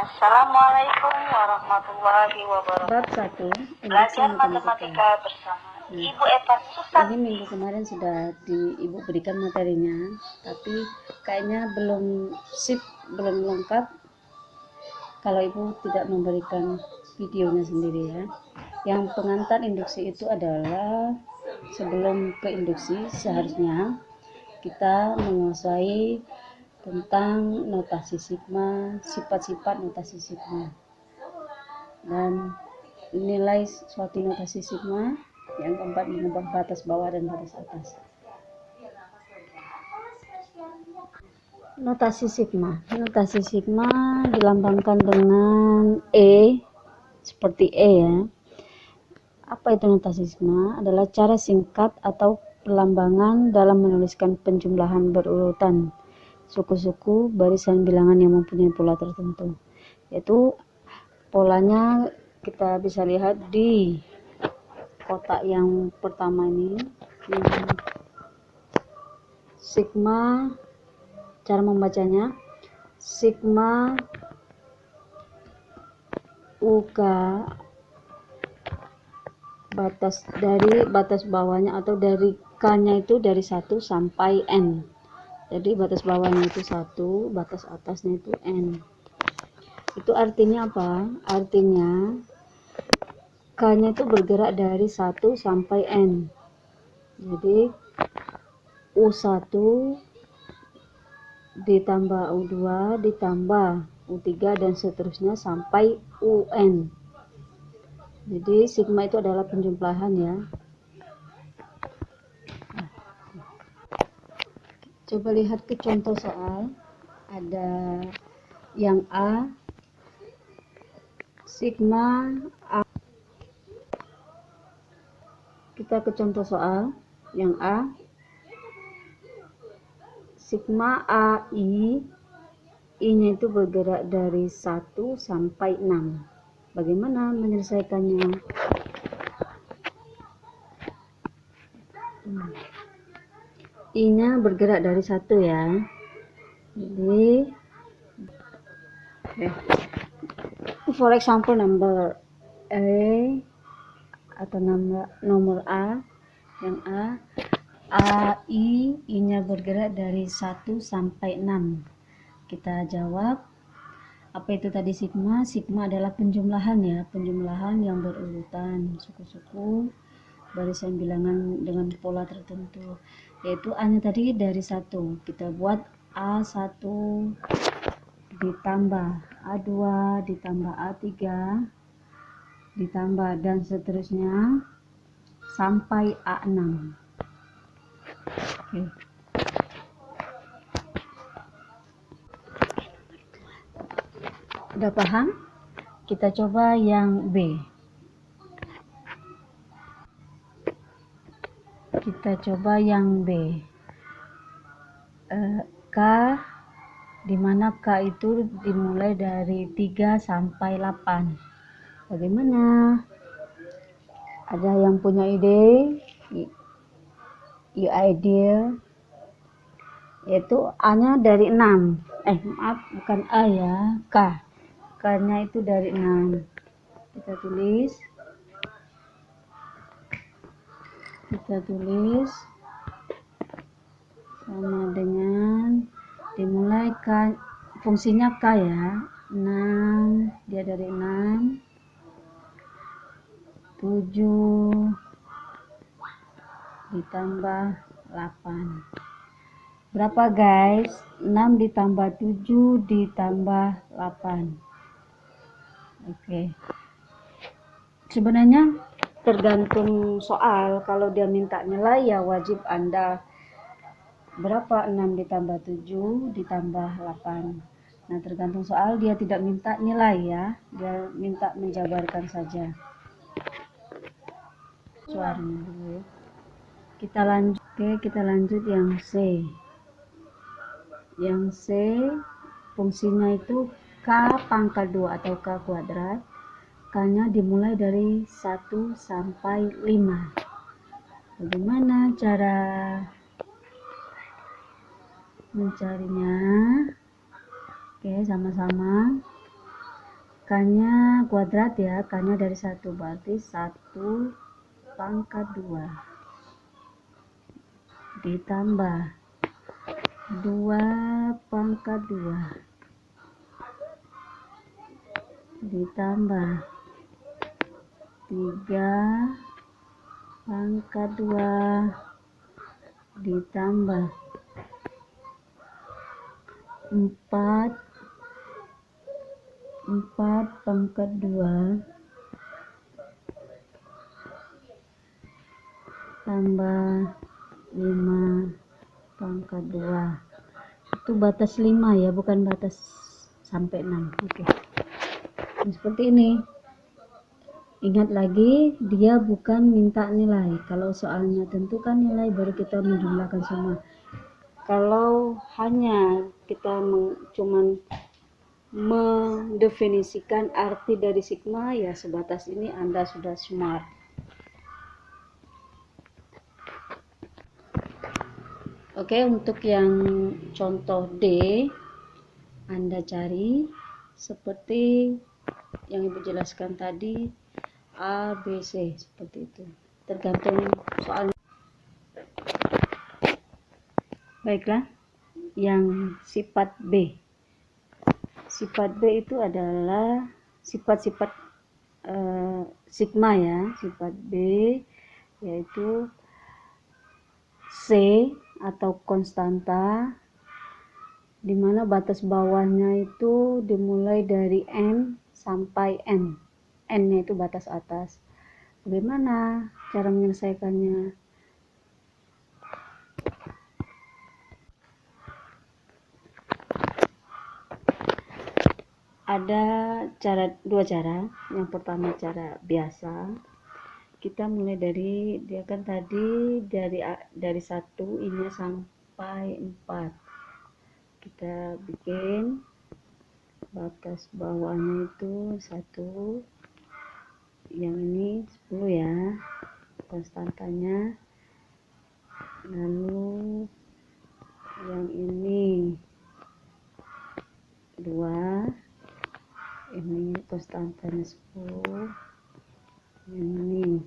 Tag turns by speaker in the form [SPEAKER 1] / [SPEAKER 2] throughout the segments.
[SPEAKER 1] Assalamualaikum warahmatullahi wabarakatuh.
[SPEAKER 2] Bab 1,
[SPEAKER 1] Belajar matematika bersama Ibu Eva Susan.
[SPEAKER 2] Ini minggu kemarin sudah Ibu berikan materinya, tapi kayaknya belum lengkap kalau Ibu tidak memberikan videonya sendiri ya. Yang pengantar induksi itu adalah sebelum ke induksi seharusnya kita menguasai tentang notasi sigma, sifat-sifat notasi sigma, dan nilai suatu notasi sigma. Yang keempat, mengubah batas bawah dan batas atas. Notasi sigma dilambangkan dengan E, seperti E ya. Apa itu notasi sigma? Adalah cara singkat atau perlambangan dalam menuliskan penjumlahan berurutan suku-suku barisan bilangan yang mempunyai pola tertentu. Yaitu polanya kita bisa lihat di kotak yang pertama ini. Sigma, cara membacanya sigma UK, batas bawahnya atau dari K-nya itu dari 1 sampai N. Jadi batas bawahnya itu 1, batas atasnya itu N. Itu artinya apa? Artinya K-nya itu bergerak dari 1 sampai N. Jadi U1 ditambah U2 ditambah U3 dan seterusnya sampai UN. Jadi sigma itu adalah penjumlahan ya. Coba lihat ke contoh soal. Ada yang A, sigma A. Kita ke contoh soal yang A, sigma AI, I-nya itu bergerak dari 1 sampai 6. Bagaimana menyelesaikannya? I-nya bergerak dari 1 ya. Jadi for example number A atau nomor A, yang A, AI, I-nya bergerak dari 1 sampai 6. Kita jawab, apa itu tadi sigma? Sigma adalah penjumlahan ya, penjumlahan yang berurutan suku-suku barisan bilangan dengan pola tertentu. Yaitu A-nya tadi dari 1. Kita buat A1 ditambah A2 ditambah A3 ditambah dan seterusnya sampai A6. Oke. Udah paham? Kita coba yang B. K, dimana K itu dimulai dari 3 sampai 8. Bagaimana? Ada yang punya ide? Idea? Yaitu A-nya dari 6. Maaf, bukan A ya, K. K-nya itu dari 6. Kita tulis sama dengan dimulai K, fungsinya K ya, 6, dia dari 6, 7 ditambah 8. Berapa guys? 6 ditambah 7 ditambah 8. Oke. Sebenarnya tergantung soal. Kalau dia minta nilai ya wajib Anda berapa 6 ditambah 7 ditambah 8. Nah, tergantung soal, dia tidak minta nilai ya, dia minta menjabarkan saja. Suaranya dulu. Kita lanjut yang C. Yang C fungsinya itu K pangkat 2 atau K kuadrat. K-nya dimulai dari 1 sampai 5. Bagaimana cara mencarinya? Oke, sama-sama. K-nya kuadrat ya, K-nya dari 1, berarti 1 pangkat 2 ditambah 2 pangkat 2 ditambah 3 pangkat 2 ditambah 4 pangkat 2 tambah 5 pangkat 2. Itu batas 5 ya, bukan batas sampai 6. Oke. Nah, seperti ini. Ingat lagi, dia bukan minta nilai. Kalau soalnya tentukan nilai baru kita menjumlahkan semua. Kalau hanya kita cuman mendefinisikan arti dari sigma, ya sebatas ini Anda sudah smart. Oke, untuk yang contoh D, Anda cari seperti yang Ibu jelaskan tadi, A, B, C, seperti itu. Tergantung soalnya. Baiklah, yang sifat B. Sifat B itu adalah sifat-sifat sigma ya. Sifat B yaitu C atau konstanta, di mana batas bawahnya itu dimulai dari M sampai N. N-nya itu batas atas. Bagaimana cara menyelesaikannya? Ada dua cara. Yang pertama cara biasa. Kita mulai dari, dia kan tadi dari 1 ini sampai 4. Kita bikin batas bawahnya itu 1, yang ini 10 ya konstantanya, lalu yang ini 2, ini konstantanya 10, ini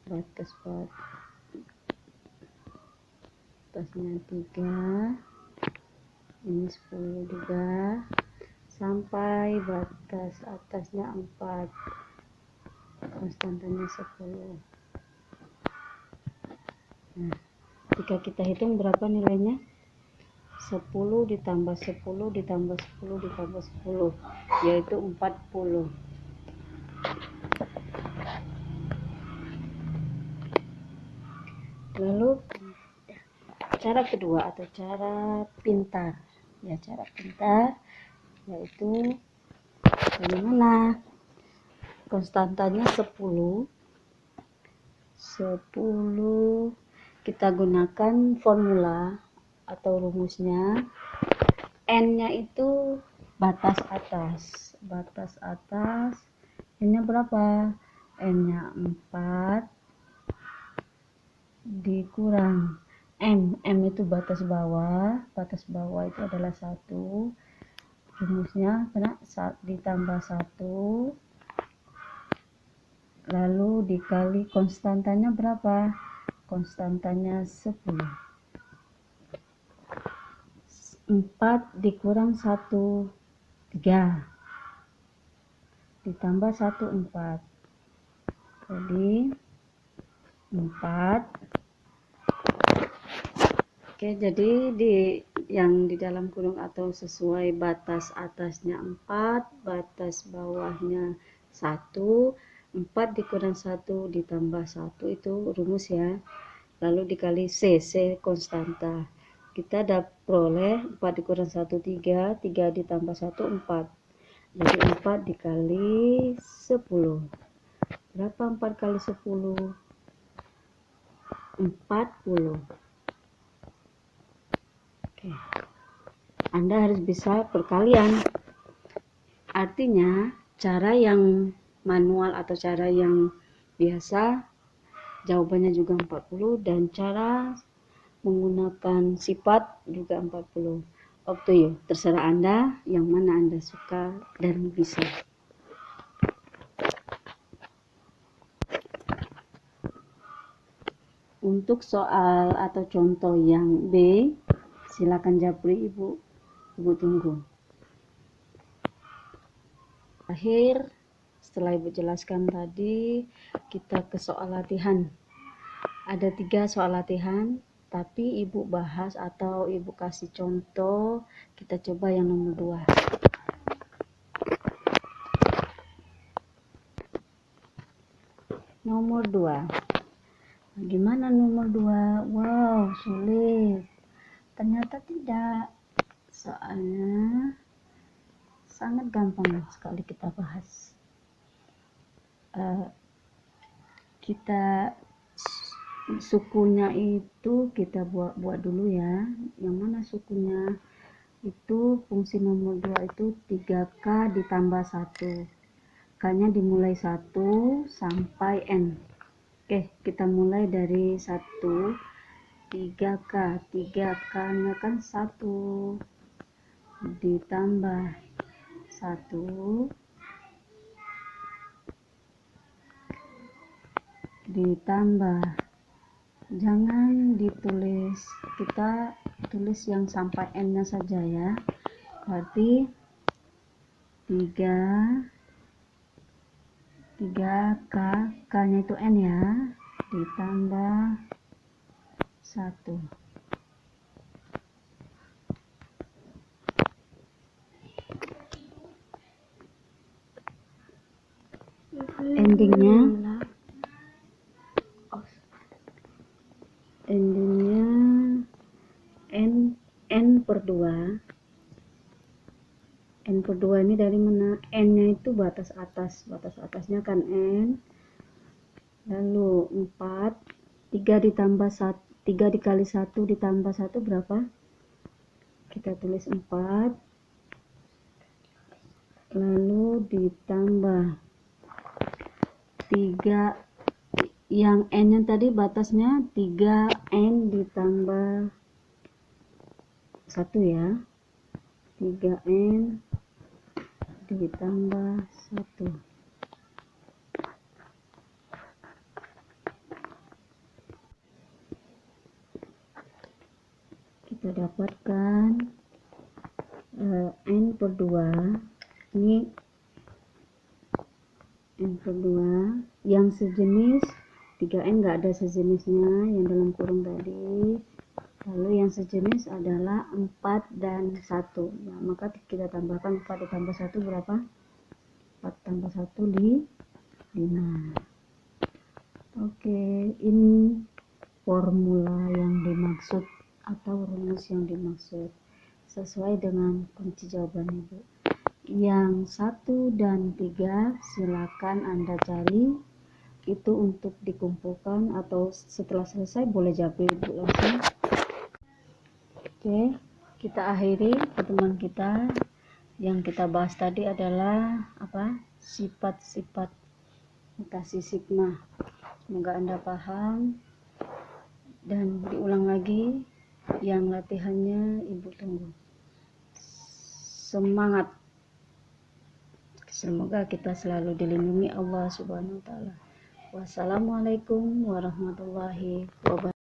[SPEAKER 2] batasnya 3, ini 10 juga, sampai batas atasnya 4, konstantanya 10. Nah, jika kita hitung berapa nilainya? 10 ditambah 10 ditambah 10 ditambah 10, yaitu 40. Lalu cara kedua atau cara pintar, ya cara pintar yaitu bagaimana konstantanya 10 kita gunakan formula atau rumusnya. N-nya itu batas atas, N-nya berapa? N-nya 4 dikurang M itu batas bawah itu adalah 1, rumusnya kena ditambah 1, lalu dikali konstantanya berapa? Konstantanya 10. 4 dikurang 1, 3, ditambah 1, 4, jadi 4. Oke, jadi yang di dalam kurung atau sesuai batas atasnya 4, batas bawahnya 1, 4 dikurang 1 ditambah 1 itu rumus ya. Lalu dikali C konstanta. Kita peroleh 4 dikurang 1, 3, 3 ditambah 1, 4. Jadi 4 dikali 10. Berapa 4 kali 10? 40. Oke. Anda harus bisa perkalian. Artinya, cara yang manual atau cara yang biasa, jawabannya juga 40, dan cara menggunakan sifat juga 40. up to you, terserah Anda yang mana Anda suka dan bisa. Untuk soal atau contoh yang B, silakan japri Ibu tunggu. Akhir, setelah Ibu jelaskan tadi, kita ke soal latihan. Ada 3 soal latihan, tapi Ibu bahas atau Ibu kasih contoh, kita coba yang nomor 2. Nomor 2. Bagaimana nomor 2? Wow, sulit. Ternyata tidak. Soalnya sangat gampang sekali kita bahas. Kita sukunya itu kita buat dulu ya. Yang mana sukunya itu fungsi nomor 2 itu 3K ditambah 1. K-nya dimulai 1 sampai N. Oke, kita mulai dari 1. 3K. 3K-nya kan 1 ditambah 1 ditambah, jangan ditulis, kita tulis yang sampai N-nya saja ya. Berarti 3K, K-nya itu N ya, ditambah 1. Endingnya N per 2. N per 2 ini dari mana? N-nya itu batas atasnya kan N. Lalu 4, 3 ditambah 1, 3 dikali 1 ditambah 1 berapa? Kita tulis 4. Lalu ditambah 3, yang N yang tadi batasnya 3N ditambah 1 ya. 3N ditambah 1. Kita dapatkan N per 2. Ini N per 2 yang sejenis, 3N nggak ada sejenisnya yang dalam kurung tadi. Lalu yang sejenis adalah 4 dan 1 ya, maka kita tambahkan 4 ditambah 1 berapa? 4 tambah 1 5. Oke, ini formula yang dimaksud atau rumus yang dimaksud sesuai dengan kunci jawaban Ibu. Yang 1 dan 3 silakan Anda cari, itu untuk dikumpulkan atau setelah selesai boleh japri Ibu langsung. Oke, kita akhiri pertemuan kita. Yang kita bahas tadi adalah apa? Sifat-sifat mutasi sigma. Semoga Anda paham dan diulang lagi. Yang latihannya Ibu tunggu. Semangat. Semoga kita selalu dilindungi Allah Subhanahu wa taala. Wassalamualaikum warahmatullahi wabarakatuh.